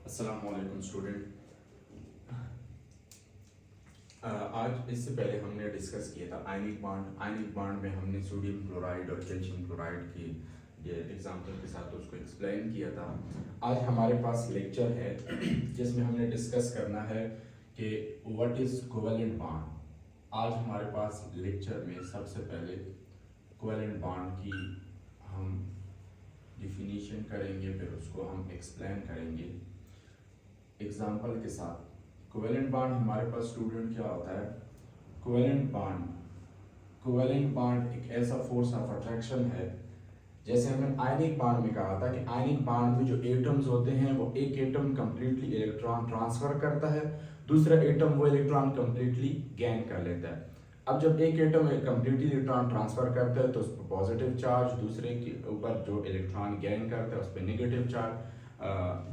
अस्सलामुअलैकुम स्टूडेंट। आज इससे पहले हमने डिस्कस किया था आयनिक बॉन्ड में हमने सोडियम क्लोराइड और कैल्शियम क्लोराइड की ये एग्जांपल के साथ उसको एक्सप्लेन किया था। आज हमारे पास लेक्चर है जिसमें हमने डिस्कस करना है कि व्हाट इज़ कोवेलेंट बॉन्ड। आज हमारे पास लेक्चर में सबसे पहले कोवेलेंट बॉन्ड की हम डिफिनीशन करेंगे, फिर उसको हम एक्सप्लेन करेंगे एग्जाम्पल के साथ। कोवेलेंट बॉन्ड हमारे पास स्टूडेंट क्या होता है? कोवेलेंट बॉन्ड एक ऐसा फोर्स ऑफ अट्रैक्शन है, जैसे हमने आयनिक बॉन्ड में कहा था कि आयनिक बॉन्ड में जो एटम्स होते हैं वो एक एटम कंप्लीटली इलेक्ट्रॉन ट्रांसफर करता है, दूसरा एटम वो इलेक्ट्रॉन कंप्लीटली गेन कर लेता है। अब जब एक एटम कंप्लीटली इलेक्ट्रॉन ट्रांसफर करता है तो उस पर पॉजिटिव चार्ज, दूसरे के ऊपर जो इलेक्ट्रॉन गेन करता है उस पर नेगेटिव चार्ज।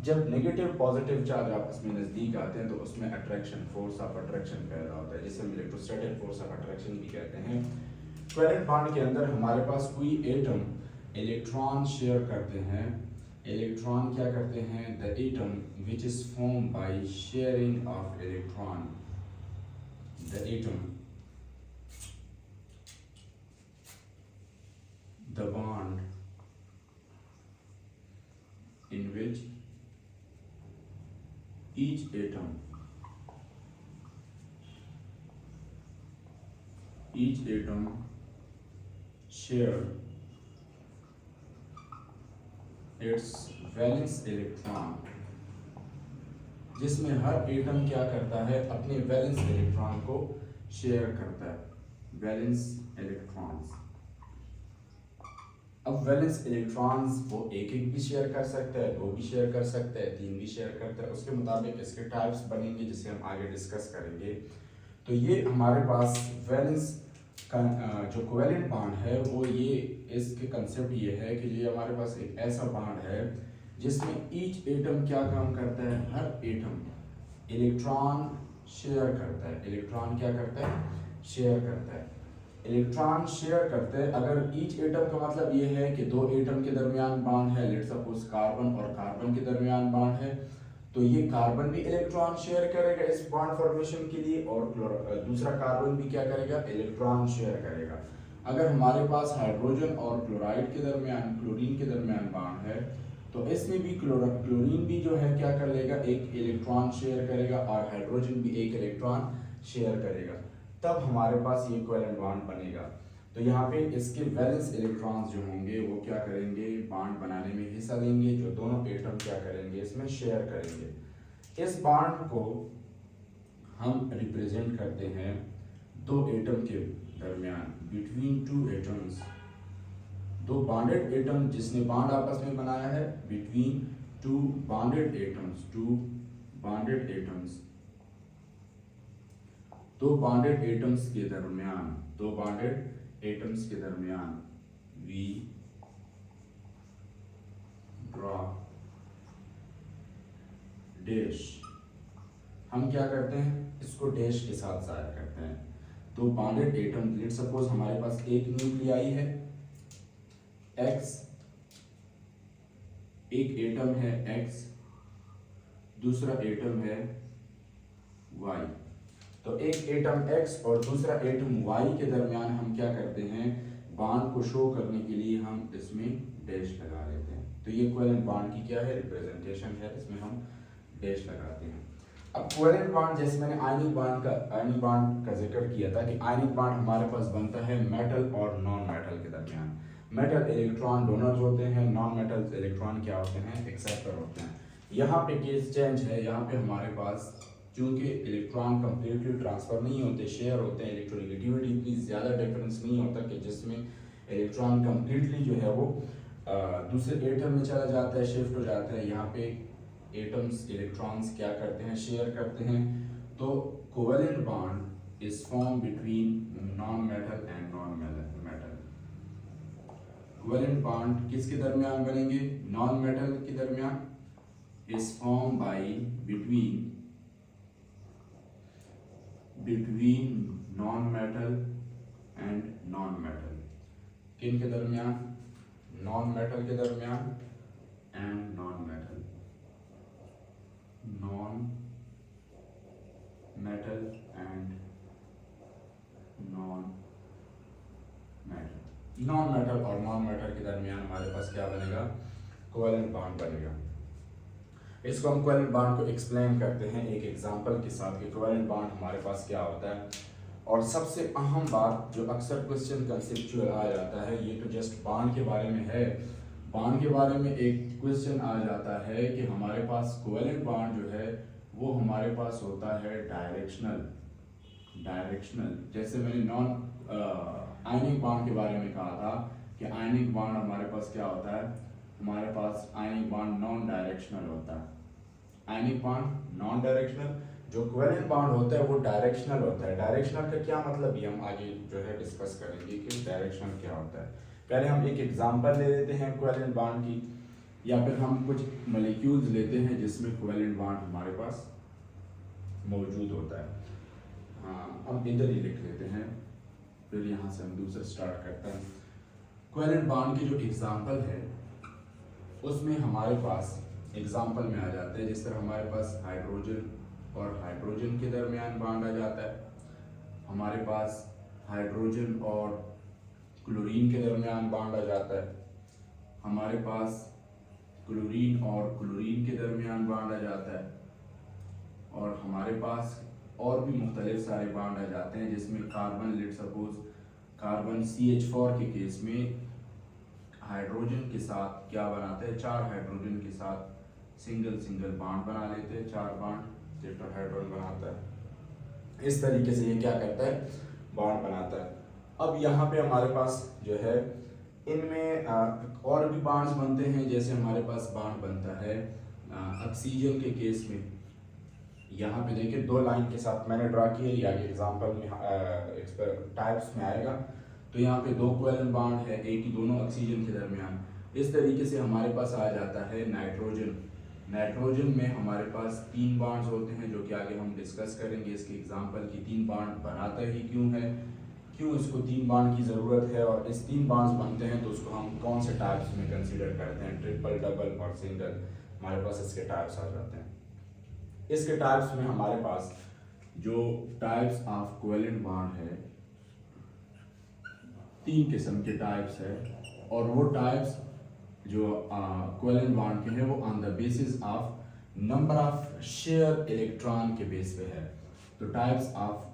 जब नेगेटिव पॉजिटिव चार्ज आपस में नज़दीक आते हैं तो उसमें अट्रैक्शन, फोर्स ऑफ अट्रैक्शन पैदा होता है, जिसे हम इलेक्ट्रोस्टैटिक फोर्स ऑफ अट्रैक्शन भी कहते हैं। कोवेलेंट बॉन्ड के अंदर हमारे पास कोई एटम इलेक्ट्रॉन शेयर करते हैं। इलेक्ट्रॉन क्या करते हैं? The atom which is form by sharing of electron, the atom, the bond in which each atom share its valence electron, जिसमें हर एटम क्या करता है? अपने वैलेंस इलेक्ट्रॉन को शेयर करता है, वैलेंस इलेक्ट्रॉन्स। अब वैलेंस इलेक्ट्रॉन्स वो एक भी शेयर कर सकता है, दो भी शेयर कर सकता है, तीन भी शेयर करता है। उसके मुताबिक इसके टाइप्स बनेंगे जिसे हम आगे डिस्कस करेंगे। तो ये हमारे पास वैलेंस का जो कोवेलेंट बॉन्ड है वो ये, इसके कंसेप्ट ये है कि ये हमारे पास एक ऐसा बॉन्ड है जिसमें ईच एटम क्या काम करता है? हर एटम इलेक्ट्रॉन शेयर करता है। इलेक्ट्रॉन क्या करता है? शेयर करता है। इलेक्ट्रॉन शेयर करते हैं। अगर ईच एटम का मतलब ये है कि दो एटम के दरमियान बॉन्ड है, लेट्स सपोज कार्बन और कार्बन के दरमियान बॉन्ड है, तो ये कार्बन भी इलेक्ट्रॉन शेयर करेगा इस बॉन्ड फॉर्मेशन के लिए, और दूसरा कार्बन भी क्या करेगा? इलेक्ट्रॉन शेयर करेगा। अगर हमारे पास हाइड्रोजन और क्लोराइड के दरमियान, क्लोरीन के दरमियान बॉन्ड है, तो इसमें भी क्लोरीन भी जो है क्या कर लेगा? एक इलेक्ट्रॉन शेयर करेगा, और हाइड्रोजन भी एक इलेक्ट्रॉन शेयर करेगा। तब हमारे पास ये कोवेलेंट बॉन्ड बनेगा। तो यहाँ पे इसके वैलेंस इलेक्ट्रॉन्स जो होंगे वो क्या करेंगे? बॉन्ड बनाने में हिस्सा लेंगे, जो दोनों एटम क्या करेंगे? इसमें शेयर करेंगे। इस बॉन्ड को हम रिप्रेजेंट करते हैं दो एटम के दरमियान, बिटवीन टू एटम्स, दो बॉन्डेड एटम जिसने बॉन्ड आपस में बनाया है, बिटवीन टू बॉन्डेड एटम्स, दो बॉन्डेड एटम्स के दरमियान, वी ड्रॉ डैश। हम क्या करते हैं? इसको डैश के साथ जाहिर करते हैं। दो बॉन्डेड एटम, लेट्स सपोज हमारे पास एक न्यूक्लियाई है X, एक एटम है X, दूसरा एटम है Y। तो एक एटम X और दूसरा एटम Y के दरमियान हम क्या करते हैं? बॉन्ड को शो करने के लिए हम इसमें डैश लगा लेते हैं। तो ये कोवेलेंट बॉन्ड की क्या है? रिप्रेजेंटेशन है, इसमें हम डैश लगाते हैं। अब कोवेलेंट बॉन्ड, जैसे मैंने आयनिक बॉन्ड का जिक्र किया था कि आयनिक बॉन्ड हमारे पास बनता है मेटल और नॉन मेटल के दरमियान। मेटल इलेक्ट्रॉन डोनर्स होते हैं, नॉन मेटल इलेक्ट्रॉन क्या होते हैं? एक्सेप्टर होते हैं। यहाँ पे केस चेंज है। यहाँ पे हमारे पास चूंकि इलेक्ट्रॉन कंप्लीटली ट्रांसफर नहीं होते, शेयर होते हैं, इलेक्ट्रोनेगेटिविटी इतनी ज़्यादा डिफरेंस नहीं होता कि जिसमें इलेक्ट्रॉन कंप्लीटली जो है वो दूसरे एटम में चला जाता है, शिफ्ट हो जाता है। यहाँ पे एटम्स, इलेक्ट्रॉन्स क्या करते हैं? शेयर करते हैं। तो covalent bond is form between non metal and non metal. Covalent bond किसके दरमियान बनेंगे? नॉन मेटल के दरमियान। Is form by between non metal and non metal. किन के दरमियान? नॉन मेटल के दरमियान and non metal. Non metal और नॉन मेटल के दरमियान हमारे पास क्या बनेगा, कोवेलेंट बॉन्ड बनेगा। इसको हम कोवेलेंट बॉन्ड को एक्सप्लेन करते हैं एक एग्जांपल के साथ कि कोवेलेंट बॉन्ड हमारे पास क्या होता है। और सबसे अहम बात जो अक्सर क्वेश्चन कंसेप्चुअल आ जाता है, ये तो जस्ट बॉन्ड के बारे में है, बॉन्ड के बारे में एक क्वेश्चन आ जाता है कि हमारे पास कोवेलेंट बॉन्ड जो है वो हमारे पास होता है डायरेक्शनल। जैसे मैंने नॉन आयनिक बॉन्ड के बारे में कहा था कि आयनिक बॉन्ड हमारे पास क्या होता है, हमारे पास आयनिक बॉन्ड नॉन डायरेक्शनल होता है। आयनिक बॉन्ड नॉन डायरेक्शनल, जो कोवेलेंट बॉन्ड होता है वो डायरेक्शनल होता है। डायरेक्शनल का क्या मतलब, ये हम आगे जो है डिस्कस करेंगे कि डायरेक्शनल क्या होता है। पहले हम एक एग्जांपल ले लेते हैं कोवेलेंट बॉन्ड की, या फिर हम कुछ मॉलिक्यूल्स लेते हैं जिसमें कोवेलेंट बॉन्ड हमारे पास मौजूद होता है। हाँ, हम इधर ही लिख लेते हैं, फिर यहाँ से हम दूसरा स्टार्ट करते हैं। कोवेलेंट बॉन्ड की जो एग्जांपल है उसमें हमारे पास एग्जांपल में आ जाता है, जिस तरह हमारे पास हाइड्रोजन और हाइड्रोजन के दरमियान बॉन्ड आ जाता है, हमारे पास हाइड्रोजन और क्लोरीन के दरमियान बॉन्ड आ जाता है, हमारे पास क्लोरीन और क्लोरीन के दरमियान बॉन्ड आ जाता है, और हमारे पास और भी मुख्तलिफ सारे बॉन्ड आ जाते हैं जिसमें carbon, let suppose carbon CH4 के केस में हाइड्रोजन के साथ क्या बनाते हैं, 4 हाइड्रोजन के साथ सिंगल बॉन्ड बना लेते हैं, 4 बॉन्ड टेट्राहाइड्रोजन बनाता है। इस तरीके से ये क्या करता है, बॉन्ड बनाता है। अब यहाँ पे हमारे पास जो है इनमें और भी बॉन्ड्स बनते हैं, जैसे हमारे पास बॉन्ड बनता है ऑक्सीजन के केस में। यहाँ पे देखिए 2 लाइन के साथ मैंने ड्रा किया, या एग्जांपल में टाइप्स में आएगा, तो यहाँ पे 2 कोवेलेंट बॉन्ड है, एक ही दोनों ऑक्सीजन के दरमियान। इस तरीके से हमारे पास आ जाता है नाइट्रोजन में हमारे पास 3 बॉन्ड्स होते हैं, जो कि आगे हम डिस्कस करेंगे इसके एग्जांपल की 3 बॉन्ड बनाता ही क्यों है, क्यों इसको 3 बॉन्ड की ज़रूरत है, और इस 3 बॉन्ड्स बनते हैं तो उसको हम कौन से टाइप्स में कंसीडर करते हैं, ट्रिपल, डबल और सिंगल। हमारे पास इसके टाइप्स आ जाते हैं। इसके टाइप्स में हमारे पास जो टाइप्स ऑफ कोवेलेंट बॉन्ड है 3 किस्म के टाइप्स है, और वो टाइप्स जो कोवेलेंट बॉन्ड के हैं वो on the basis of number of share electron के बेस पे है। तो टाइप्स ऑफ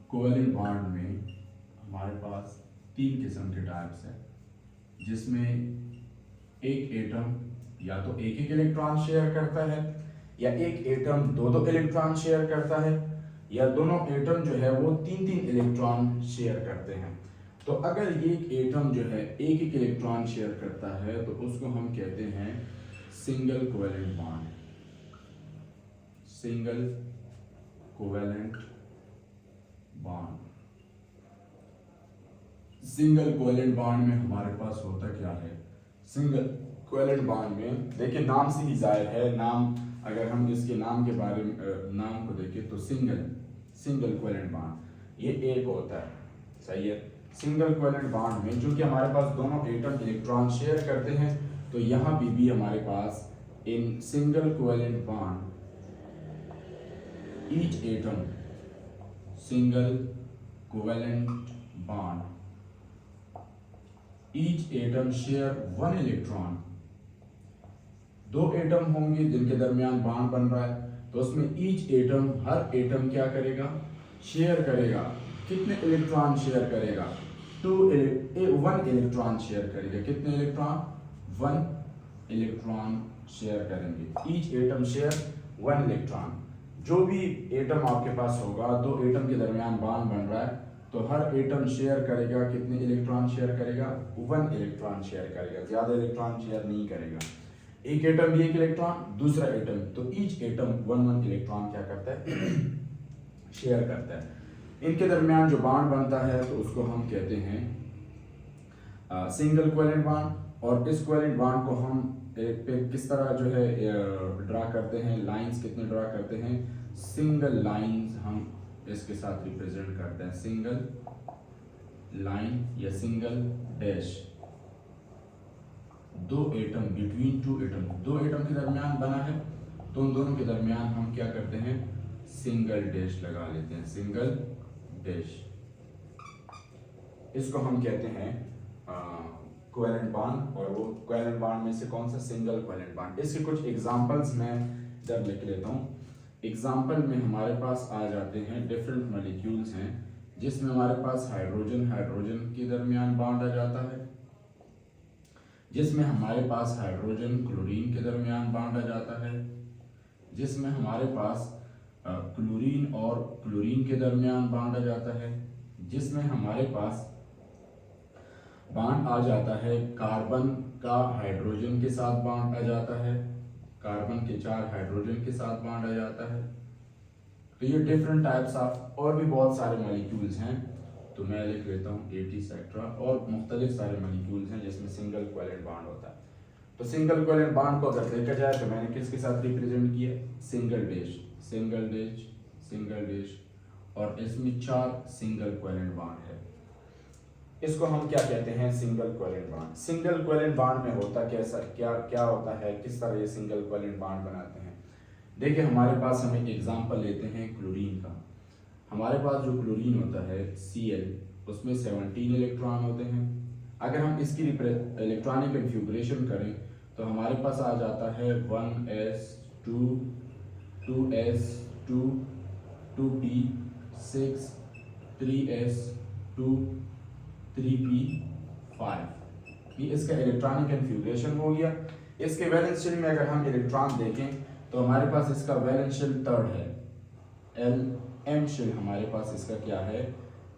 कोवेलेंट बॉन्ड में हमारे पास 3 किस्म के टाइप्स हैं, जिसमें एक एटम या तो एक इलेक्ट्रॉन शेयर करता है, या एक एटम 2 इलेक्ट्रॉन शेयर करता है, या दोनों एटम जो है वो 3 इलेक्ट्रॉन शेयर करते हैं। तो अगर ये एटम जो है एक इलेक्ट्रॉन शेयर करता है तो उसको हम कहते हैं single covalent bond. Single covalent bond. Single covalent bond में हमारे पास होता क्या है, सिंगल कोवेलेंट बॉन्ड में देखिए नाम से ही जाहिर है, नाम अगर हम इसके नाम के बारे में नाम को देखें तो सिंगल कोवेलेंट बॉन्ड ये एक होता है, सही है। सिंगल कोवेलेंट बॉन्ड में चूंकि हमारे पास दोनों एटम इलेक्ट्रॉन शेयर करते हैं, तो यहाँ भी हमारे पास in single covalent bond each atom, single covalent bond each atom share 1 electron. 2 atom होंगे जिनके दरमियान बॉन्ड बन रहा है, तो उसमें ईच एटम, हर एटम क्या करेगा, शेयर करेगा। कितने इलेक्ट्रॉन शेयर करेगा, 1 इलेक्ट्रॉन शेयर करेगा। कितने इलेक्ट्रॉन, 1 इलेक्ट्रॉन शेयर करेंगे। Each atom share 1 electron. जो भी एटम आपके पास होगा, 2 एटम के दरमियान बॉन्ड बन रहा है, तो हर एटम शेयर करेगा, कितने इलेक्ट्रॉन शेयर करेगा, 1 इलेक्ट्रॉन शेयर करेगा, ज्यादा इलेक्ट्रॉन शेयर नहीं करेगा। एक एटम भी 1 इलेक्ट्रॉन, दूसरा एटम, तो ईच एटम 1 इलेक्ट्रॉन क्या करता है, शेयर करता है। इनके दरमियान जो बॉन्ड बनता है तो उसको हम कहते हैं सिंगल कोवेलेंट बॉन्ड। और इस कोवेलेंट बॉन्ड को हम पे किस तरह जो है ड्रा करते हैं, लाइंस कितने ड्रा करते हैं, सिंगल लाइंस हम इसके साथ रिप्रेजेंट करते हैं, सिंगल लाइन या single dash. 2 atom between 2 atom, 2 atom के दरमियान बना है, तो उन दोनों के दरमियान हम क्या करते हैं, सिंगल डैश लगा लेते हैं, सिंगल डैश। इसको हम कहते हैं कोवेलेंट बॉन्ड, और वो कोवेलेंट बॉन्ड में से कौन सा सिंगल कोवेलेंट बॉन्ड। इसके कुछ एग्जांपल्स मैं इधर लिख लेता हूँ। एग्जांपल में हमारे पास आ जाते हैं डिफरेंट मॉलिक्यूल्स हैं जिसमें हमारे पास हाइड्रोजन हाइड्रोजन के दरमियान बॉन्ड आ जाता है, जिसमें हमारे पास हाइड्रोजन क्लोरीन के दरमियान बॉन्ड आ जाता है, जिसमें हमारे पास क्लोरीन और क्लोरीन के दरमियान बॉन्ड आ जाता है, जिसमें हमारे पास बॉन्ड आ जाता है कार्बन का हाइड्रोजन के साथ बॉन्ड आ जाता है, कार्बन के 4 हाइड्रोजन के साथ बॉन्ड आ जाता है। तो ये डिफरेंट टाइप्स ऑफ और भी बहुत सारे मॉलिक्यूल्स हैं, तो मैं लिख लेता हूँ एटीसेट्रा, और मुख्तलिफ सारे मॉलिक्यूल्स हैं जिसमें सिंगल कोवेलेंट बॉन्ड होता है। तो सिंगल कोवेलेंट बॉन्ड को अगर देखा जाए तो मैंने किसके साथ रिप्रेजेंट किया, single dash single dash single dash, और इसमें 4 सिंगल कोवेलेंट बॉन्ड है। इसको हम क्या कहते हैं, single covalent bond. Single covalent bond में होता कैसा क्या होता है, किस तरह ये सिंगल कोवेलेंट बॉन्ड बनाते हैं। देखिए हमारे पास हम एक एग्जांपल लेते हैं क्लोरीन का। हमारे पास जो क्लोरीन होता है Cl, उसमें 17 इलेक्ट्रॉन होते हैं। अगर हम इसकी इलेक्ट्रॉनिक कन्फिगरेशन करें तो हमारे पास आ जाता है 1s2 2s2 2p6 3s2 3p5। ये इसका इलेक्ट्रॉनिक कन्फिगरेशन हो गया। इसके वैलेंस शेल में अगर हम इलेक्ट्रॉन देखें तो हमारे पास इसका वैलेंस शेल 3rd है, m शेल हमारे पास इसका क्या है,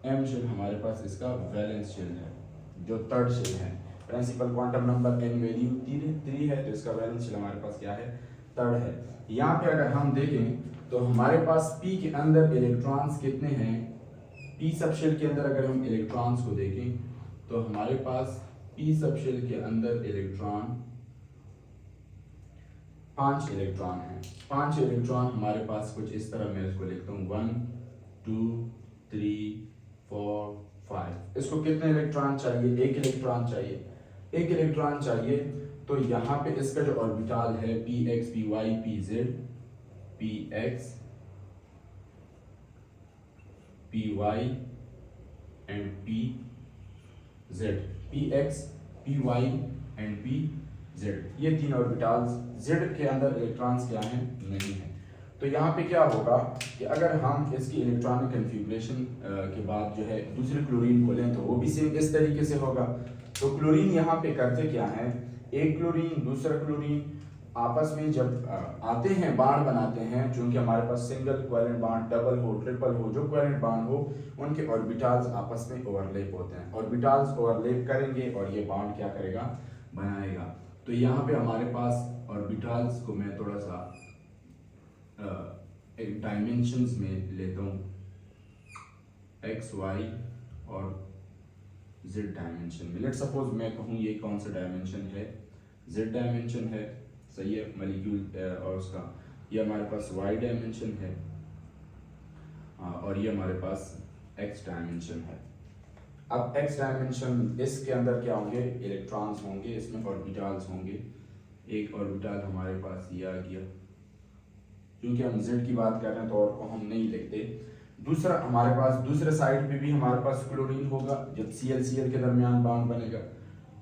m शेल हमारे पास इसका वैलेंस शेल है, जो 3rd शेल है। Principal quantum number n value 3 है, तो इसका वैलेंस शेल हमारे पास क्या है, 3rd है। यहाँ पे अगर हम देखें तो हमारे पास p के अंदर इलेक्ट्रॉन्स कितने हैं, p सब शेल के अंदर अगर हम इलेक्ट्रॉन्स को देखें तो हमारे पास p सब शेल के अंदर इलेक्ट्रॉन 5 इलेक्ट्रॉन हैं। 5 इलेक्ट्रॉन हमारे पास कुछ इस तरह, मैं इसको लिखता हूँ 1 2 3 4 5। इसको कितने इलेक्ट्रॉन चाहिए, 1 इलेक्ट्रॉन चाहिए। 1 इलेक्ट्रॉन चाहिए तो यहाँ पे इसका जो ऑर्बिटल है px py pz, px py and pz, px py and pz, ये 3 ऑर्बिटल्स। z के अंदर इलेक्ट्रॉन्स क्या हैं, नहीं है। तो यहाँ पे क्या होगा कि अगर हम इसकी इलेक्ट्रॉनिक कन्फिगरेशन के बाद जो है दूसरे क्लोरीन को लें तो वो भी सेम इस तरीके से होगा। तो क्लोरीन यहाँ पे करते क्या है, एक क्लोरीन दूसरा क्लोरीन आपस में जब आते हैं बॉन्ड बनाते हैं, चूंकि हमारे पास सिंगल कोवेलेंट बॉन्ड, डबल हो ट्रिपल हो, जो कोवेलेंट बॉन्ड हो उनके ऑर्बिटल्स आपस में ओवरलैप होते हैं। ऑर्बिटल्स ओवरलैप करेंगे और ये बॉन्ड क्या करेगा, बनाएगा। तो यहाँ पे हमारे पास ऑर्बिटल्स को मैं थोड़ा सा एक डायमेंशंस में लेता हूँ, x y और z डायमेंशन में। लेट सपोज मैं कहूँ ये कौन सा डायमेंशन है, z डायमेंशन है, सही है मॉलिक्यूल और उसका, ये हमारे पास y डायमेंशन है और ये हमारे पास x डायमेंशन है। अब x डायमेंशन, इसके अंदर क्या होंगे, इलेक्ट्रॉन्स होंगे, इसमें ऑर्बिटल्स होंगे। एक ऑर्बिटल हमारे पास ये आ गया, क्योंकि हम z की बात कर रहे हैं तो और को हम नहीं लिखते। दूसरा हमारे पास दूसरे साइड पे भी हमारे पास क्लोरीन होगा, जब Cl के दरमियान बॉन्ड बनेगा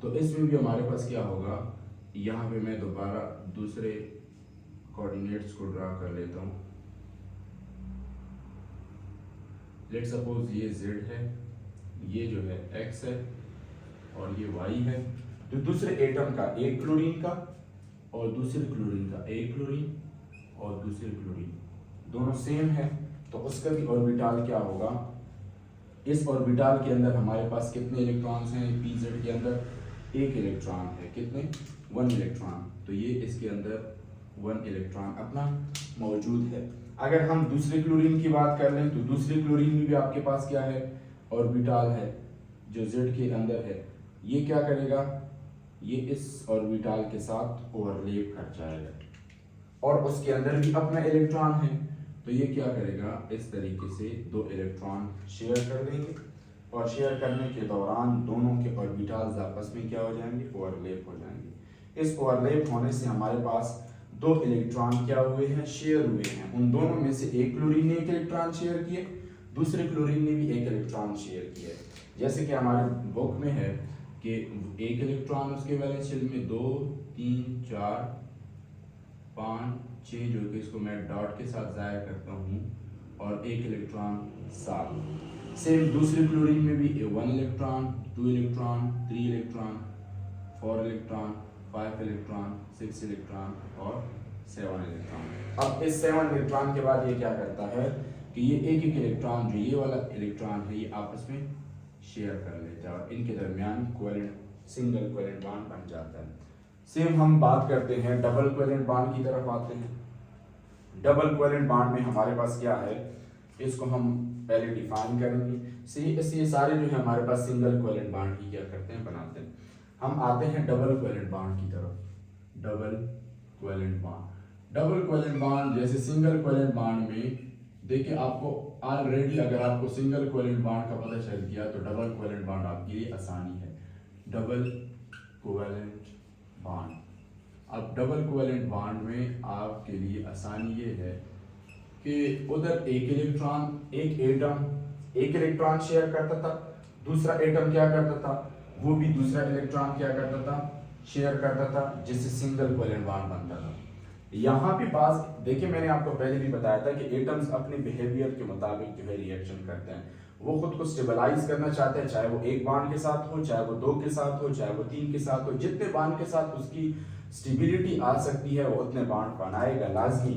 तो इसमें भी हमारे पास क्या होगा, यहाँ पे मैं दोबारा दूसरे कोऑर्डिनेट्स को ड्रा कर लेता हूँ। लेट सपोज ये z है, ये जो है x है और ये y है। तो दूसरे एटम का, एक क्लोरीन का और दूसरे क्लोरीन का, एक क्लोरीन और दूसरे क्लोरीन, दोनों सेम है, तो उसका भी ऑर्बिटल क्या होगा, इस ऑर्बिटल के अंदर हमारे पास कितने इलेक्ट्रॉन्स हैं, pz के अंदर 1 इलेक्ट्रॉन है, कितने, 1 इलेक्ट्रॉन। तो ये इसके अंदर 1 इलेक्ट्रॉन अपना मौजूद है। अगर हम दूसरे क्लोरीन की बात कर लें तो दूसरे क्लोरीन में भी आपके पास क्या है, ऑर्बिटल है जो z के अंदर है। ये क्या करेगा, ये इस ऑर्बिटल के साथ ओवरलैप कर जाएगा और उसके अंदर भी अपना इलेक्ट्रॉन है, तो ये क्या करेगा, इस तरीके से 2 इलेक्ट्रॉन शेयर कर लेंगे और शेयर करने के दौरान दोनों के ऑर्बिटल्स आपस में क्या हो जाएंगे, ओवरलैप हो जाएंगे। इस ओवरलैप होने से हमारे पास 2 इलेक्ट्रॉन क्या हुए हैं, शेयर हुए हैं। उन दोनों में से एक क्लोरीन ने 1 इलेक्ट्रॉन शेयर किए, दूसरे क्लोरीन ने भी 1 इलेक्ट्रॉन शेयर किया। जैसे कि हमारे बुक में है कि एक इलेक्ट्रॉन उसके वैलेंस शेल में 2 3 4 5 6 जो कि इसको मैं डॉट के साथ ज़ाहिर करता हूँ, और एक इलेक्ट्रॉन 7। सेम दूसरे क्लोरीन में भी 1 electron 2 electron 3 electron 4 electron 5 electron 6 electron और 7 इलेक्ट्रॉन। अब इस 7 इलेक्ट्रॉन के बाद ये क्या करता है कि ये एक एक इलेक्ट्रॉन, जो ये वाला इलेक्ट्रॉन है, ये आपस में शेयर कर लेता है और इनके दरमियान कोवेलेंट सिंगल कोवेलेंट बॉन्ड बन जाता है। सेम हम बात करते हैं डबल कोवेलेंट बॉन्ड की तरफ आते हैं। डबल कोवेलेंट बॉन्ड में हमारे पास क्या है, इसको हम पहले डिफाइन करेंगे। ये सारे जो है हमारे पास सिंगल कोवेलेंट बॉन्ड ही क्या करते हैं, बनाते हैं। हम आते हैं डबल कोवेलेंट बॉन्ड की तरफ। Double covalent bond, double covalent bond जैसे सिंगल कोवेलेंट बॉन्ड में देखिए, आपको ऑलरेडी अगर आपको सिंगल कोवेलेंट बॉन्ड का पता चल गया तो डबल कोवेलेंट बॉन्ड आपके लिए आसानी है। डबल कोवेलेंट बॉन्ड, अब डबल कोवेलेंट बॉन्ड में आपके लिए आसानी ये है कि उधर एक इलेक्ट्रॉन शेयर करता था, दूसरा एटम क्या करता था, वो भी दूसरा इलेक्ट्रॉन क्या करता था, शेयर करता था, जिससे सिंगल कोवेलेंट बॉन्ड बनता था। यहाँ पे पास देखिए, मैंने आपको पहले भी बताया था कि एटम्स अपने बिहेवियर के मुताबिक जो है रिएक्शन करते हैं। वो खुद को स्टेबलाइज करना चाहते हैं, चाहे वो एक बॉन्ड के साथ हो, चाहे वो 2 के साथ हो, चाहे वो 3 के साथ हो। जितने बॉन्ड के साथ उसकी स्टेबिलिटी आ सकती है वो उतने बॉन्ड बनाएगा लाजमी।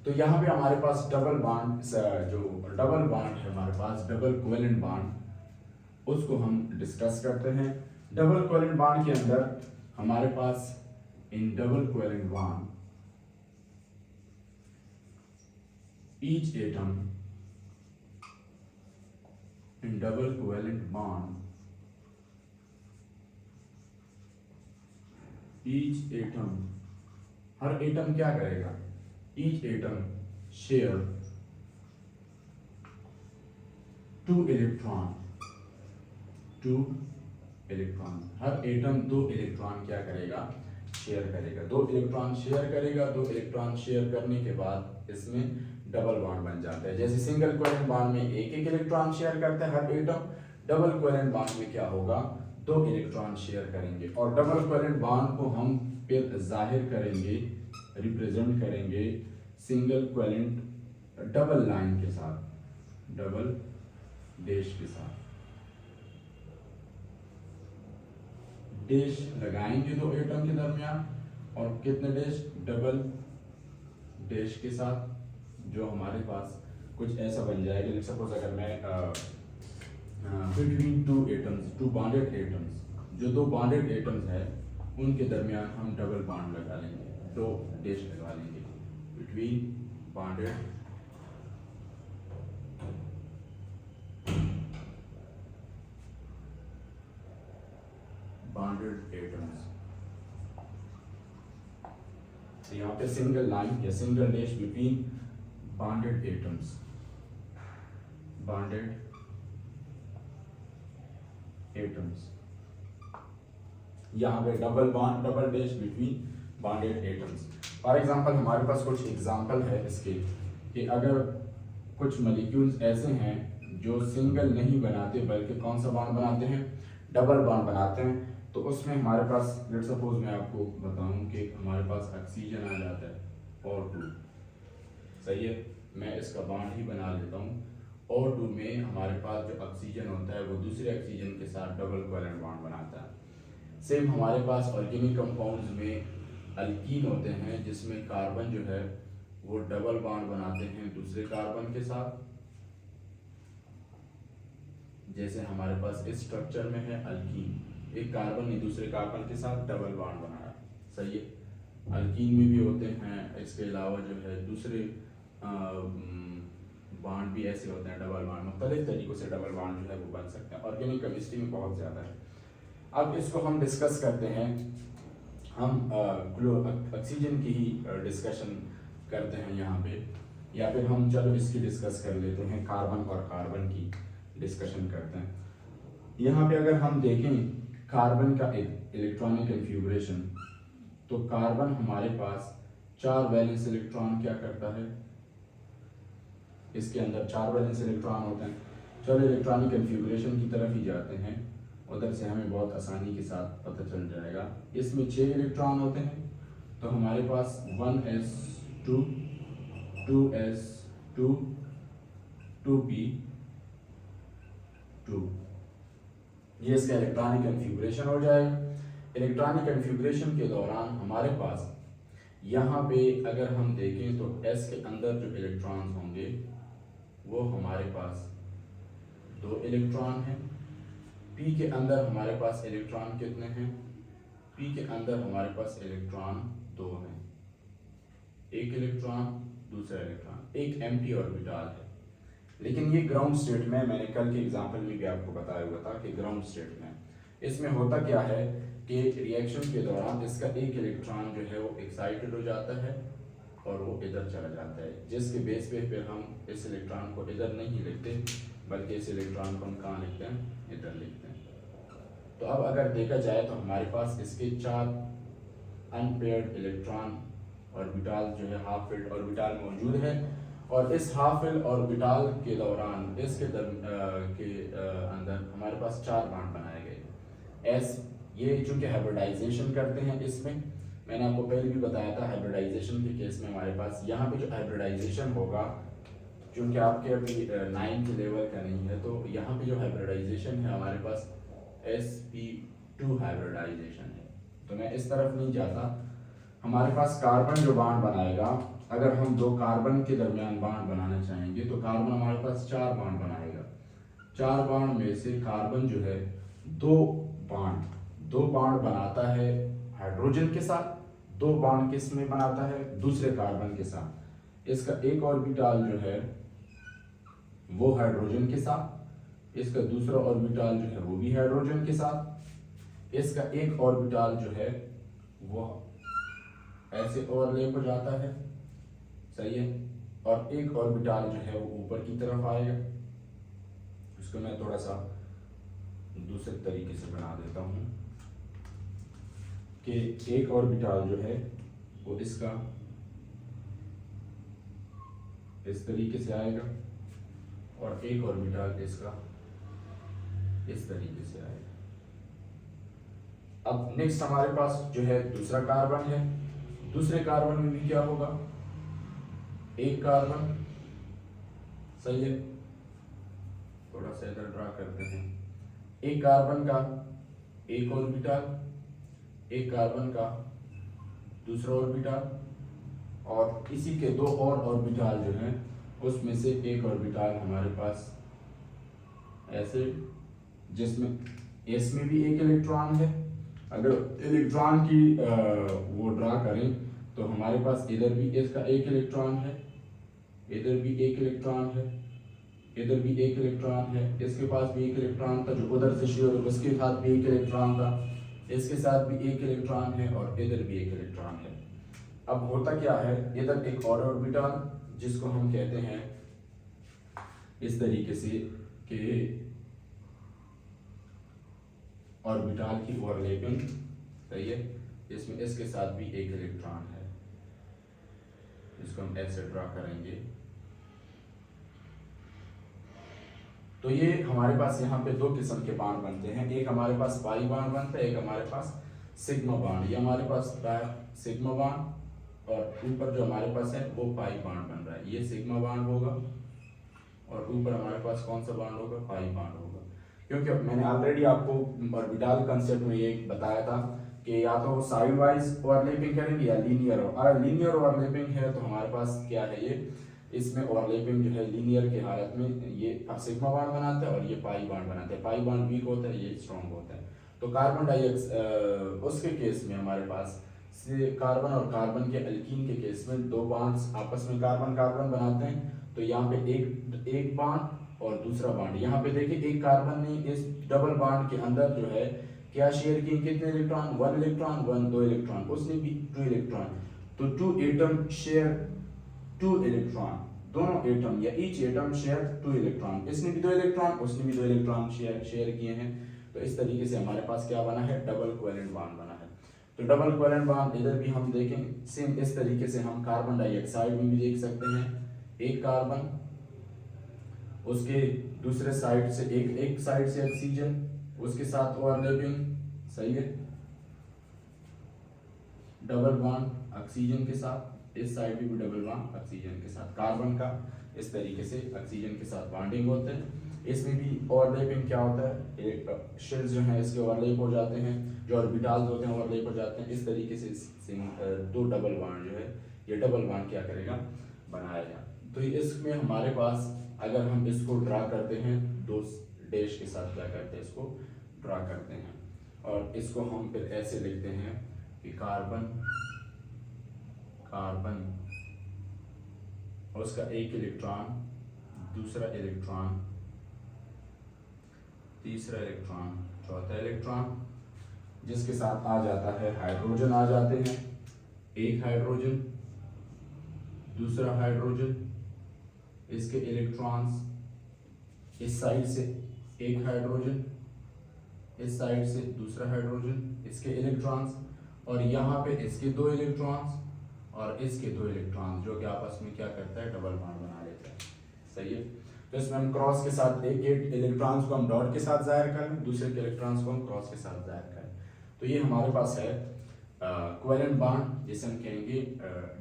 तो यहाँ पे हमारे पास डबल बॉन्ड, जो डबल बॉन्ड है हमारे पास डबल कोवेलेंट बॉन्ड, उसको हम डिस्कस करते हैं। डबल कोवेलेंट बॉन्ड के अंदर हमारे पास in double covalent bond each atom in double covalent bond, each atom, हर एटम क्या करेगा, each atom share 2 इलेक्ट्रॉन, हर एटम 2 इलेक्ट्रॉन क्या करेगा, शेयर करेगा। 2 इलेक्ट्रॉन शेयर करेगा। 2 इलेक्ट्रॉन शेयर करने के बाद इसमें डबल बॉन्ड बन जाता है। जैसे सिंगल कोवेलेंट बॉन्ड में एक इलेक्ट्रॉन शेयर करता है हर एटम, डबल कोवेलेंट बॉन्ड में क्या होगा, 2 इलेक्ट्रॉन शेयर करेंगे। और डबल कोवेलेंट बॉन्ड को हम फिर जाहिर करेंगे, रिप्रेजेंट करेंगे सिंगल कोवेलेंट डबल लाइन के साथ, डबल डैश के साथ। डैश लगाएंगे 2 एटम के दरमियान, और कितने डैश, डबल डैश के साथ, जो हमारे पास कुछ ऐसा बन जाएगा। सपोज अगर मैं बिटवीन 2 एटम्स, 2 बॉन्डेड एटम्स, जो 2 बॉन्डेड एटम्स है उनके दरमियान हम डबल बॉन्ड लगा लेंगे, 2 डैश लगा लेंगे बिटवीन बॉन्डेड एटम्स। तो यहाँ पे सिंगल लाइन या single dash between bonded atoms, यहाँ पे double bond, double dash between bonded atoms. For example हमारे पास कुछ एग्जांपल है इसके, कि अगर कुछ मॉलिक्यूल्स ऐसे हैं जो सिंगल नहीं बनाते बल्कि कौन सा बॉन्ड बनाते हैं, डबल बॉन्ड बनाते हैं, तो उसमें हमारे पास लेट्स सपोज मैं आपको बताऊं कि हमारे पास ऑक्सीजन आ जाता है और 2, सही है, मैं इसका बॉन्ड ही बना लेता हूँ। और 2 में हमारे पास जो ऑक्सीजन होता है वो दूसरे ऑक्सीजन के साथ डबल कोवेलेंट बॉन्ड बनाता है। सेम हमारे पास ऑर्गेनिक कंपाउंड्स में अल्कीन होते हैं, जिसमें कार्बन जो है वो डबल बॉन्ड बनाते हैं दूसरे कार्बन के साथ। जैसे हमारे पास इस स्ट्रक्चर में है अल्कीन, एक कार्बन ने दूसरे कार्बन के साथ डबल बॉन्ड बनाया, सही है। अल्कीन में भी होते हैं, इसके अलावा जो है दूसरे बॉन्ड भी ऐसे होते हैं, डबल बॉन्ड, मुख्तलिफ तरीकों से डबल बॉन्ड जो है वो बन सकते हैं। ऑर्गेनिक केमिस्ट्री में बहुत ज़्यादा है। अब इसको हम डिस्कस करते हैं, हम ऑक्सीजन की ही डिस्कशन करते हैं यहाँ पे, या फिर हम चलो इसकी डिस्कस कर लेते हैं, कार्बन और कार्बन की डिस्कशन करते हैं। यहाँ पे अगर हम देखें कार्बन का इलेक्ट्रॉनिक कन्फिगरेशन, तो कार्बन हमारे पास 4 वैलेंस इलेक्ट्रॉन क्या करता है, इसके अंदर 4 वैलेंस इलेक्ट्रॉन होते हैं। चलो इलेक्ट्रॉनिक कन्फिगरेशन की तरफ ही जाते हैं उधर से हमें बहुत आसानी के साथ पता चल जाएगा। इसमें 6 इलेक्ट्रॉन होते हैं, तो हमारे पास 1s2 2s2 2p2, ये इसका इलेक्ट्रॉनिक कन्फिगरेशन हो जाएगा। इलेक्ट्रॉनिक कन्फिगरेशन के दौरान हमारे पास यहाँ पे अगर हम देखें तो s के अंदर जो इलेक्ट्रॉन्स होंगे वो हमारे पास 2 इलेक्ट्रॉन हैं। p के अंदर हमारे पास इलेक्ट्रॉन कितने हैं? p के अंदर हमारे पास इलेक्ट्रॉन 2 हैं, एक इलेक्ट्रॉन दूसरा इलेक्ट्रॉन, एक एम्प्टी ऑर्बिटल है। लेकिन ये ग्राउंड स्टेट में, मैंने कल के एग्जाम्पल में भी आपको बताया हुआ था कि ग्राउंड स्टेट में इसमें होता क्या है कि रिएक्शन के दौरान इसका एक इलेक्ट्रॉन जो है वो एक्साइटेड हो जाता है और वो इधर चला जाता है, जिसके बेस पे फिर हम इस इलेक्ट्रॉन को इधर नहीं लिखते बल्कि इस इलेक्ट्रॉन को हम कहाँ लिखते हैं? इधर लिखते हैं। तो अब अगर देखा जाए तो हमारे पास इसके 4 अनपेयर्ड इलेक्ट्रॉन ऑर्बिटल जो है हाफ फिल्ड ऑर्बिटल मौजूद है, और इस हाफ फिल्ड ऑर्बिटल के दौरान इसके अंदर हमारे पास 4 बॉन्ड बनाए गए। एस ये चूंकि हाइब्रिडाइजेशन करते हैं, इसमें मैंने आपको पहले भी बताया था हाइब्रिडाइजेशन के केस में हमारे पास यहाँ पे जो हाइब्रिडाइजेशन होगा, चूंकि आपके अभी 9th लेवल का नहीं है, तो यहाँ पे जो हाइब्रिडाइजेशन है हमारे पास sp2 हाइब्रिडाइजेशन है। तो मैं इस तरफ नहीं जाता। हमारे पास कार्बन जो बॉन्ड बनाएगा, अगर हम 2 कार्बन के दरमियान बॉन्ड बनाना चाहेंगे तो कार्बन हमारे पास 4 बॉन्ड बनाएगा। 4 बॉन्ड में से कार्बन जो है 2 बॉन्ड बनाता है हाइड्रोजन के साथ, 2 बॉन्ड किस में बनाता है? दूसरे कार्बन के साथ। इसका एक ऑर्बिटल जो है वो हाइड्रोजन के साथ, इसका दूसरा ऑर्बिटल जो है वो भी हाइड्रोजन के साथ, इसका एक ऑर्बिटल जो है वो ऐसे ओवरलैप हो जाता है, सही है, और एक ऑर्बिटल जो है वो ऊपर की तरफ आएगा। इसको मैं थोड़ा सा दूसरे तरीके से बना देता हूँ कि एक ऑर्बिटल जो है वो इसका इस तरीके से आएगा और एक ऑर्बिटल इसका इस तरीके से आएगा। अब नेक्स्ट हमारे पास जो है दूसरा कार्बन है। दूसरे कार्बन में भी क्या होगा? एक कार्बन, सही है, थोड़ा सा इधर ड्रा करते हैं। एक कार्बन का एक ऑर्बिटल, एक कार्बन का दूसरा ऑर्बिटल, और इसी के 2 और ऑर्बिटल जो हैं उसमें से एक ऑर्बिटल हमारे पास ऐसे, जिसमें इसमें भी एक इलेक्ट्रॉन है। अगर इलेक्ट्रॉन की वो ड्रा करें तो हमारे पास इधर भी इसका एक इलेक्ट्रॉन है, इधर भी एक इलेक्ट्रॉन है, इधर भी एक इलेक्ट्रॉन है, इसके पास भी एक इलेक्ट्रॉन था जो उधर से शुरू हुआ, उसके साथ भी एक इलेक्ट्रॉन था, इसके साथ भी एक इलेक्ट्रॉन है और इधर भी एक इलेक्ट्रॉन है। अब होता क्या है, इधर एक और ऑर्बिटल जिसको हम कहते हैं इस तरीके से कि ऑर्बिटल की ओवरलैपिंग, सही है, इसमें इसके साथ भी एक इलेक्ट्रॉन है, इसको हम ऐसे ड्रा करेंगे। तो ये हमारे पास यहाँ पे 2 किस्म के बॉन्ड बनते हैं, एक हमारे पास पाई बॉन्ड बनता है, एक हमारे पास सिग्मा बॉन्ड। ये हमारे पास सिग्मा बॉन्ड और ऊपर जो हमारे पास है वो पाई बॉन्ड बन रहा है। ये सिग्मा बॉन्ड होगा और ऊपर हमारे पास कौन सा बॉन्ड होगा? पाई बॉन्ड होगा। क्योंकि मैंने ऑलरेडी आपको ऑर्बिटल कंसेप्ट में ये बताया था कि या तो साइड वाइज ओवरलैपिंग करेंगे या लीनियर। अगर लीनियर ओवरलैपिंग है तो हमारे पास क्या है, ये इसमें ओवरलैपिंग जो है लीनियर की हालत में ये सिग्मा बॉन्ड बनाता है और ये पाई बॉन्ड बनाता है। पाई बॉन्ड वीक होता है, ये स्ट्रॉन्ग होता है। तो कार्बन डाइऑक्साइड उसके केस में हमारे पास कार्बन और कार्बन के अल्कीन के केस में 2 बॉन्ड्स आपस में कार्बन कार्बन बनाते हैं। तो यहाँ पे एक बॉन्ड और दूसरा बॉन्ड, यहाँ पे देखिए एक कार्बन ने इस डबल बॉन्ड के अंदर जो है क्या शेयर किए? कितने इलेक्ट्रॉन? 1 इलेक्ट्रॉन, 2 इलेक्ट्रॉन, उसने भी 2 इलेक्ट्रॉन। तो 2 एटम शेयर 2 इलेक्ट्रॉन, दोनों एटम या ईच एटम शेयर 2 इलेक्ट्रॉन। इसने भी 2 इलेक्ट्रॉन, उसने भी 2 इलेक्ट्रॉन शेयर किए हैं। तो इस तरीके से हमारे पास क्या बना है? डबल कोवेलेंट बॉन्ड बना है। तो डबल कोवेलेंट बॉन्ड इधर भी हम देखें सेम इस तरीके से हम कार्बन डाइऑक्साइड में भी देख सकते हैं। एक कार्बन, उसके दूसरे साइड से एक साइड से ऑक्सीजन, उसके साथ ओवरलैपिंग, सही है, डबल बॉन्ड ऑक्सीजन के साथ, इस साइड पे भी डबल बॉन्ड ऑक्सीजन के साथ, कार्बन का इस तरीके से ऑक्सीजन के साथ बॉन्डिंग होते हैं। इसमें भी ओवरलैपिंग क्या होता है, एक शेल्स जो हैं इसके ओवरलैप हो जाते हैं, जो ऑर्बिटल्स होते हैं ओवरलैप हो जाते हैं। इस तरीके से दो डबल बॉन्ड जो है ये डबल बॉन्ड क्या करेगा, बनाएगा। तो इसमें हमारे पास अगर हम इसको ड्रा करते हैं, दो डैश के साथ क्या करते हैं, इसको ड्रा करते हैं और इसको हम फिर ऐसे लिखते हैं कि कार्बन कार्बन और उसका एक इलेक्ट्रॉन, दूसरा इलेक्ट्रॉन, तीसरा इलेक्ट्रॉन, चौथा इलेक्ट्रॉन, जिसके साथ आ जाता है हाइड्रोजन आ जाते हैं, एक हाइड्रोजन, दूसरा हाइड्रोजन, इसके इलेक्ट्रॉन्स, इस साइड से एक हाइड्रोजन, इस साइड से दूसरा हाइड्रोजन, इसके इलेक्ट्रॉन्स, और यहाँ पे इसके दो इलेक्ट्रॉन्स और इसके दो इलेक्ट्रॉन्स, जो कि आपस में क्या करता है, डबल बॉन्ड बना लेता है, सही है। तो इसमें हम क्रॉस के साथ एक इलेक्ट्रॉन्स को हम डॉट के साथ जाहिर करें, दूसरे के इलेक्ट्रॉन्स को हम क्रॉस के साथ जाहिर करें। तो ये हमारे पास है कोवेलेंट बॉन्ड, जिसे हम कहेंगे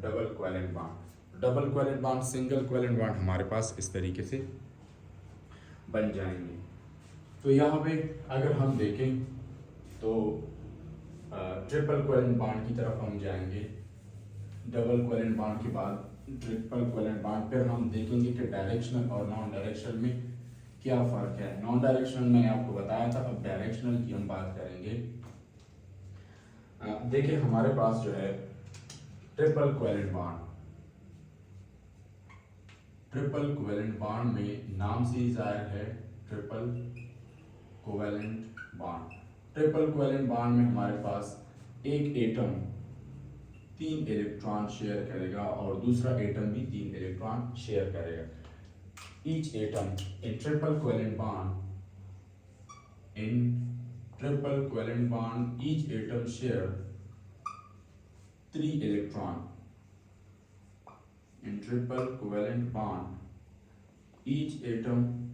double covalent bond. Double covalent bond, single covalent bond हमारे पास इस तरीके से बन जाएंगे। तो यहाँ पे अगर हम देखें तो ट्रिपल कोवेलेंट बॉन्ड की तरफ हम जाएंगे। डबल कोवेलेंट बॉन्ड के बाद ट्रिपल कोवेलेंट बॉन्ड, फिर हम देखेंगे कि डायरेक्शनल और नॉन डायरेक्शनल में क्या फ़र्क है। नॉन डायरेक्शनल मैंने आपको बताया था, अब डायरेक्शनल की हम बात करेंगे। देखिए हमारे पास जो है triple covalent bond, triple covalent bond में नाम से ही जाहिर है triple covalent bond. Triple covalent bond में हमारे पास एक एटम 3 इलेक्ट्रॉन शेयर करेगा और दूसरा एटम भी 3 इलेक्ट्रॉन शेयर करेगा। Each atom in triple covalent bond, each atom share 3 electron. In triple covalent bond, each atom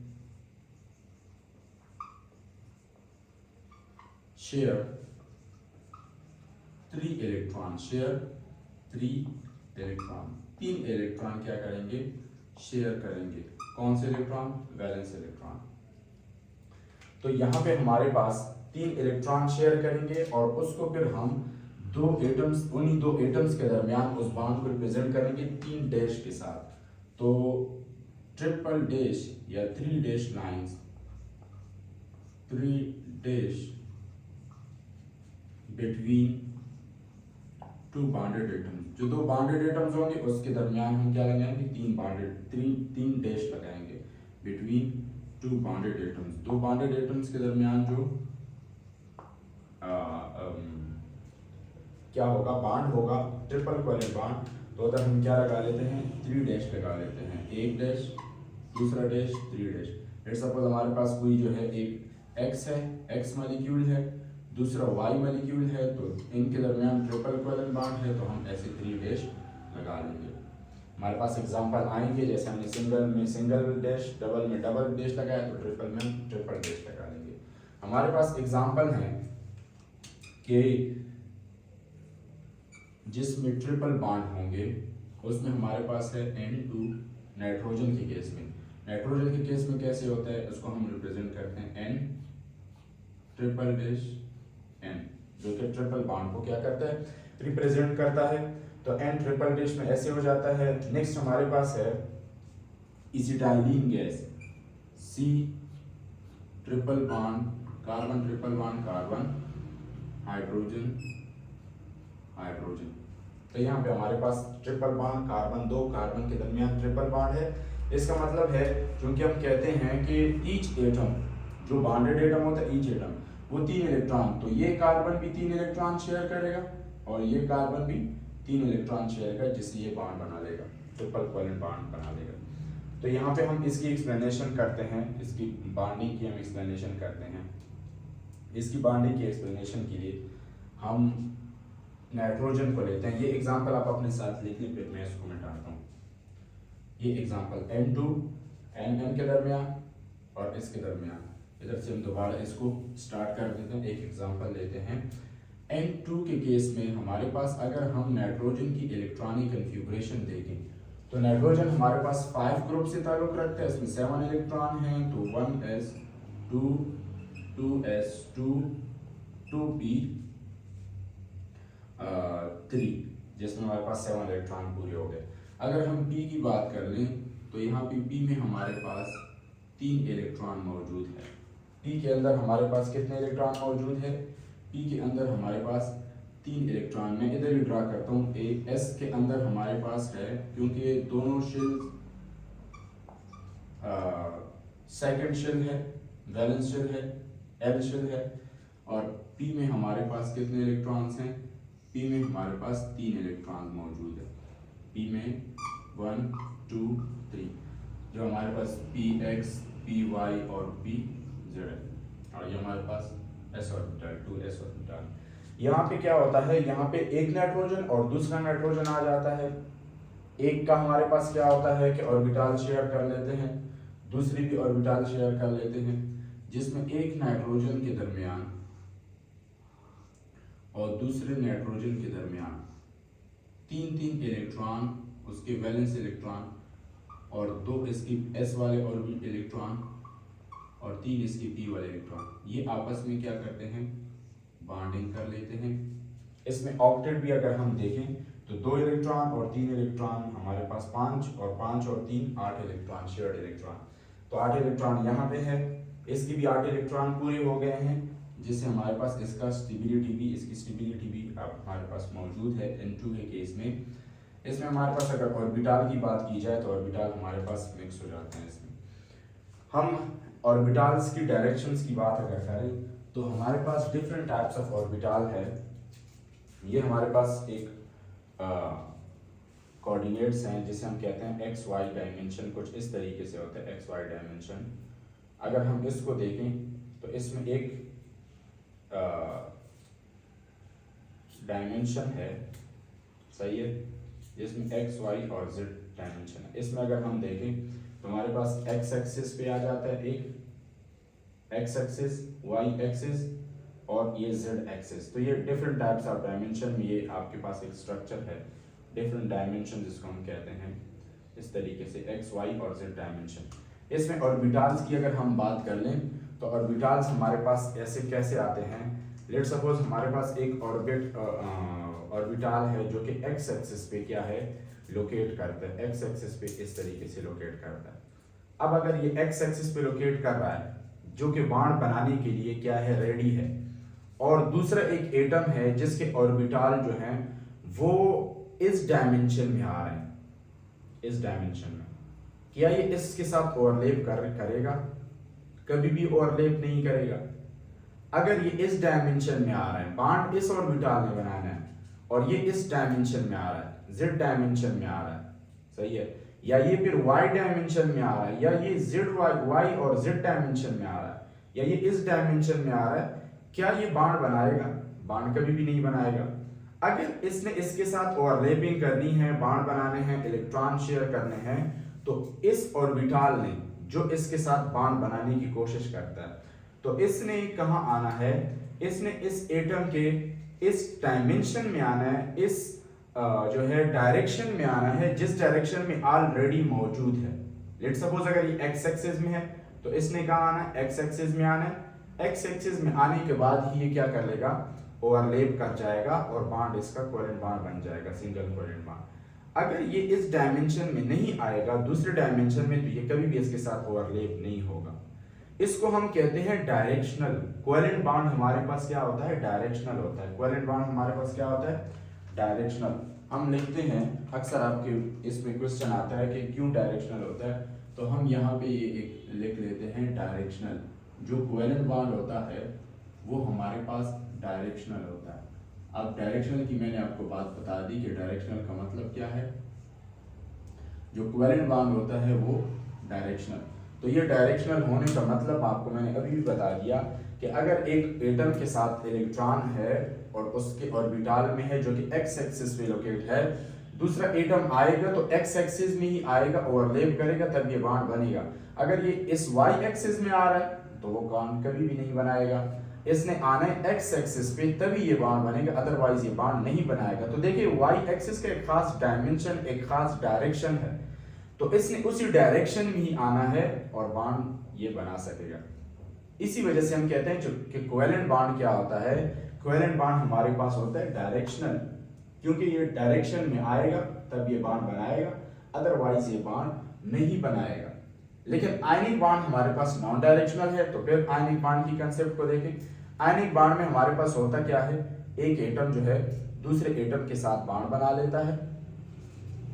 share 3 electron. Share 3 electron. 3 electron क्या करेंगे, शेयर करेंगे। कौन से इलेक्ट्रॉन, वैलेंस इलेक्ट्रॉन। तो यहाँ पे हमारे पास 3 इलेक्ट्रॉन शेयर करेंगे और उसको फिर हम दो एटम्स, उन्हीं दो एटम्स के दरमियान उस बॉन्ड को रिप्रेजेंट करेंगे 3 डैश के साथ। तो ट्रिपल डैश या 3 dash lines, 3 dash between 2 bonded atoms. जो 2 बॉन्डेड एटम्स होंगे उसके दरमियान हम क्या लगाएंगे, 3 डैश लगाएंगे between 2 bonded atoms. 2 bonded atoms के दरमियान जो क्या होगा, बॉन्ड होगा, ट्रिपल कोवेलेंट बॉन्ड। तो उधर हम क्या लगा लेते हैं, 3 डैश लगा लेते हैं, एक डैश, दूसरा डैश, 3 डैश। लेट्स सपोज हमारे पास कोई जो है एक एक्स है, एक्स मॉलिक्यूल है, दूसरा वाई मॉलिक्यूल है, तो इनके दरमियान ट्रिपल कोवेलेंट बॉन्ड है, तो हम ऐसे 3 डैश लगा लेंगे। हमारे पास एग्जांपल आएंगे, जैसे हमने सिंगल में सिंगल डैश, डबल में डबल डैश लगाया, तो ट्रिपल में ट्रिपल डैश लगा लेंगे। हमारे पास एग्जांपल है कि जिसमें ट्रिपल बॉन्ड होंगे उसमें हमारे पास है N2 नाइट्रोजन के केस में। नाइट्रोजन के केस में कैसे होता है, उसको हम रिप्रेजेंट करते हैं N ट्रिपल डैश N, जो कि ट्रिपल बॉन्ड को क्या करता है, रिप्रेजेंट करता है। तो N ट्रिपल डैश में ऐसे हो जाता है। नेक्स्ट हमारे पास है acetylene gas, C triple bond carbon, triple bond carbon, hydrogen hydrogen. तो यहाँ पे हमारे पास ट्रिपल बॉन्ड, कार्बन 2 कार्बन के दरमियान ट्रिपल बॉन्ड है। इसका मतलब है, क्योंकि हम कहते हैं कि ईच एटम, जो बॉन्डेड एटम होता है ईच एटम, वो 3 इलेक्ट्रॉन, तो ये कार्बन भी 3 इलेक्ट्रॉन शेयर करेगा और ये कार्बन भी 3 इलेक्ट्रॉन शेयर करेगा, जिससे ये बॉन्ड बना लेगा, ट्रिपल कोवेलेंट बॉन्ड बना लेगा। तो यहाँ पे हम इसकी एक्सप्लेनेशन करते हैं, इसकी बॉन्डिंग की हम एक्सप्लेनेशन करते हैं। इसकी बॉन्डिंग की एक्सप्लेनेशन के लिए हम नाइट्रोजन को लेते हैं। ये एग्जांपल आप अपने साथ लिख लें, फिर मैं इसको मिटाता हूँ। ये एग्जांपल N2 NN के दरमियान और इसके दरमियान, इधर से हम दोबारा इसको स्टार्ट कर देते हैं, एक एग्जांपल लेते हैं। N2 के केस में हमारे पास अगर हम नाइट्रोजन की इलेक्ट्रॉनिक कन्फिगरेशन देखें तो नाइट्रोजन हमारे पास 5 ग्रुप से ताल्लुक़ रखता है, इसमें 7 इलेक्ट्रॉन हैं, तो 1s2 2s2 2p3, जिसमें हमारे पास 7 इलेक्ट्रॉन पूरे हो गए। अगर हम p की बात कर लें तो यहाँ पे p में हमारे पास 3 इलेक्ट्रॉन मौजूद है। p के अंदर हमारे पास कितने इलेक्ट्रॉन मौजूद है? p के अंदर हमारे पास 3 इलेक्ट्रॉन। मैं इधर ही ड्रा करता हूँ, एक s के अंदर हमारे पास है, क्योंकि दोनों शेल सेकंड शेल है, वैलेंस शेल है, एल शेल है, और p में हमारे पास कितने इलेक्ट्रॉन्स हैं? p में हमारे पास 3 इलेक्ट्रॉन मौजूद है। p में 1 2 3, जो हमारे पास px py और pz है, और ये हमारे पास s ऑर्बिटल 2s ऑर्बिटल। यहाँ पे क्या होता है, यहाँ पे एक नाइट्रोजन और दूसरा नाइट्रोजन आ जाता है। एक का हमारे पास क्या होता है कि ऑर्बिटल शेयर कर लेते हैं, दूसरी भी ऑर्बिटल शेयर कर लेते हैं, जिसमें एक नाइट्रोजन के दरमियान और दूसरे नाइट्रोजन के दरमियान 3 इलेक्ट्रॉन, उसके वैलेंस इलेक्ट्रॉन, और 2 इसकी s वाले ऑर्बिट इलेक्ट्रॉन और 3 इसके p वाले इलेक्ट्रॉन, ये आपस में क्या करते हैं? बॉन्डिंग कर लेते हैं। इसमें ऑक्टेट भी अगर हम देखें तो 2 इलेक्ट्रॉन और 3 इलेक्ट्रॉन, हमारे पास 5 और 3 8 इलेक्ट्रॉन, शेयर्ड इलेक्ट्रॉन। तो 8 इलेक्ट्रॉन यहाँ पे है, इसकी भी 8 इलेक्ट्रॉन पूरे हो गए हैं, जिससे हमारे पास इसका स्टेबिलिटी भी, इसकी स्टेबिलिटी भी अब हमारे पास मौजूद है N2 के केस में। इसमें हमारे पास अगर ऑर्बिटल की बात की जाए तो ऑर्बिटल हमारे पास मिक्स हो जाते हैं। इसमें हम ऑर्बिटल्स की डायरेक्शंस की बात अगर करें तो हमारे पास डिफरेंट टाइप्स ऑफ ऑर्बिटल है। ये हमारे पास एक कोऑर्डिनेट्स हैं जिसे हम कहते हैं एक्स वाई डायमेंशन, कुछ इस तरीके से होता है एक्स वाई डायमेंशन। अगर हम इसको देखें तो इसमें एक डायमेंशन है, सही है, जिसमें एक्स वाई और जेड डायमेंशन है। इसमें अगर हम देखें तो हमारे पास एक्स एक्सिस पे आ जाता है एक एक्स एक्सिस, वाई एक्सिस और ये जेड एक्सिस। तो ये डिफरेंट टाइप्स ऑफ डायमेंशन में ये आपके पास एक स्ट्रक्चर है, डिफरेंट डायमेंशन जिसको हम कहते हैं इस तरीके से एक्स वाई और जेड डायमेंशन। इसमें ऑर्बिटल्स की अगर हम बात कर लें तो ऑर्बिटल्स हमारे पास ऐसे कैसे आते हैं। लेट्स सपोज हमारे पास एक ऑर्बिटल है जो कि एक्स एक्सिस पे क्या है, लोकेट करता है, एक्स एक्सिस पे इस तरीके से लोकेट करता है। अब अगर ये एक्स एक्सिस पे लोकेट कर रहा है जो कि बॉन्ड बनाने के लिए क्या है, रेडी है, और दूसरा एक एटम है जिसके ऑर्बिटल जो हैं वो इस डायमेंशन में आ रहे हैं, इस डायमेंशन में, क्या ये इसके साथ ओवरलैप करेगा? कभी भी ओवरलैप नहीं करेगा। अगर ये इस डायमेंशन में आ रहा है, बॉन्ड इस ऑर्बिटल में बनाना है, और ये इस डायमेंशन में आ रहा है, जेड डायमेंशन में आ रहा है, सही है, या ये फिर वाई डायमेंशन में आ रहा है, या ये जेड वाई और जेड डायमेंशन में आ रहा है, या ये इस डायमेंशन में आ रहा है, क्या ये बॉन्ड बनाएगा? बॉन्ड कभी भी नहीं बनाएगा। अगर इसने इसके साथ ओवरलैपिंग करनी है, बॉन्ड बनाने हैं, इलेक्ट्रॉन शेयर करने हैं, तो इस ऑर्बिटल ने जो इसके साथ बॉन्ड बनाने की कोशिश करता है, तो इसने कहाँ आना है, इसने इस एटम के इस डायमेंशन में आना है, इस जो है डायरेक्शन में आना है जिस डायरेक्शन में ऑलरेडी मौजूद है। लेट्स सपोज अगर ये एक्स एक्सिस में है तो इसने कहाँ आना है, एक्स एक्सिस में आना है। एक्स एक्सिस में आने के बाद ही ये क्या कर लेगा, ओवरलैप कर जाएगा और बॉन्ड इसका कोवेलेंट बॉन्ड बन जाएगा, सिंगल कोवेलेंट बॉन्ड। अगर ये इस डायमेंशन में नहीं आएगा, दूसरे डायमेंशन में, तो ये कभी भी इसके साथ ओवरलैप नहीं होगा। इसको हम कहते हैं डायरेक्शनल। कोवेलेंट बॉन्ड हमारे पास क्या होता है, डायरेक्शनल होता है। कोवेलेंट बॉन्ड हमारे पास क्या होता है, डायरेक्शनल। हम लिखते हैं, अक्सर आपके इसमें क्वेश्चन आता है कि क्यों डायरेक्शनल होता है, तो हम यहाँ पे ये एक लिख लेते हैं डायरेक्शनल। जो कोवेलेंट बॉन्ड होता है वो हमारे पास डायरेक्शनल होता है। अब डायरेक्शनल की मैंने आपको बात बता दी कि डायरेक्शनल का मतलब क्या है। जो कोवेलेंट बॉन्ड होता है वो डायरेक्शनल, तो ये डायरेक्शनल होने का मतलब आपको मैंने अभी भी बता दिया कि अगर एक एटम के साथ इलेक्ट्रॉन है और उसके ऑर्बिटल में है जो कि एक्स एक्सिस पे लोकेट है, दूसरा एटम आएगा तो एक्स एक्सिस में ही आएगा, ओवरलैप करेगा, तब ये बॉन्ड बनेगा। अगर ये इस वाई एक्सिस में आ रहा है तो वो बॉन्ड कभी भी नहीं बनाएगा। इसने आना है एक्स एक्सिस पे तभी ये बॉन्ड बनेगा, अदरवाइज ये बॉन्ड नहीं बनाएगा। तो देखिए वाई एक्सिस का एक खास डायमेंशन, एक खास डायरेक्शन है, तो इसने उसी डायरेक्शन में ही आना है और बॉन्ड ये बना सकेगा। इसी वजह से हम कहते हैं कि कोवेलेंट बॉन्ड क्या होता है, कोवेलेंट बॉन्ड हमारे पास होता है डायरेक्शनल, क्योंकि ये डायरेक्शन में आएगा तब ये बॉन्ड बनाएगा, अदरवाइज ये बॉन्ड नहीं बनाएगा। लेकिन आयनिक बॉन्ड हमारे पास नॉन डायरेक्शनल है, तो फिर आयनिक बॉन्ड की कंसेप्ट को देखें। आयनिक बॉन्ड में हमारे पास होता क्या है, एक एटम जो है दूसरे एटम के साथ बॉन्ड बना लेता है।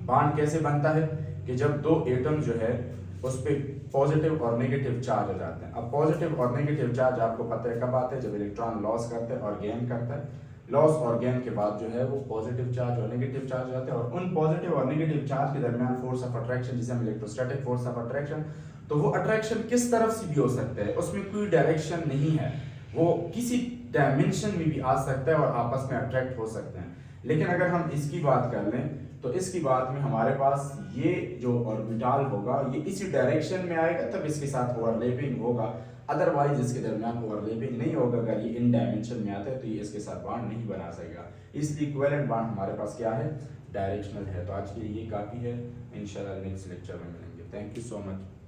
बॉन्ड कैसे बनता है कि जब दो एटम जो है उस पर पॉजिटिव और नेगेटिव चार्ज हो जाते हैं। अब पॉजिटिव और नेगेटिव चार्ज आपको पता है कब आते हैं, जब इलेक्ट्रॉन लॉस करते हैं और गेन करता है। लॉस और गेन के बाद जो है वो पॉजिटिव चार्ज और नेगेटिव चार्ज हो जाते हैं, और उन पॉजिटिव और नेगेटिव चार्ज के दरमियान फोर्स ऑफ अट्रैक्शन, जिसे हम इलेक्ट्रोस्टैटिक फोर्स ऑफ अट्रैक्शन, तो वो अट्रैक्शन किस तरफ से भी हो सकता है, उसमें कोई डायरेक्शन नहीं है, वो किसी डायमेंशन में भी आ सकता है और आपस में अट्रैक्ट हो सकते हैं। लेकिन अगर हम इसकी बात कर लें तो इसकी बात में हमारे पास ये जो ऑर्बिटल होगा ये इसी डायरेक्शन में आएगा, तब इसके साथ ओवरलैपिंग होगा, अदरवाइज इसके दरमियान ओवरलैपिंग नहीं होगा। अगर ये इन डायमेंशन में आता है तो ये इसके साथ बॉन्ड नहीं बना सकेगा। इसलिए इक्विवेलेंट बॉन्ड हमारे पास क्या है, डायरेक्शनल है। तो आज के लिए ये काफ़ी है, इंशाल्लाह नेक्स्ट लेक्चर में मिलेंगे। Thank you so much.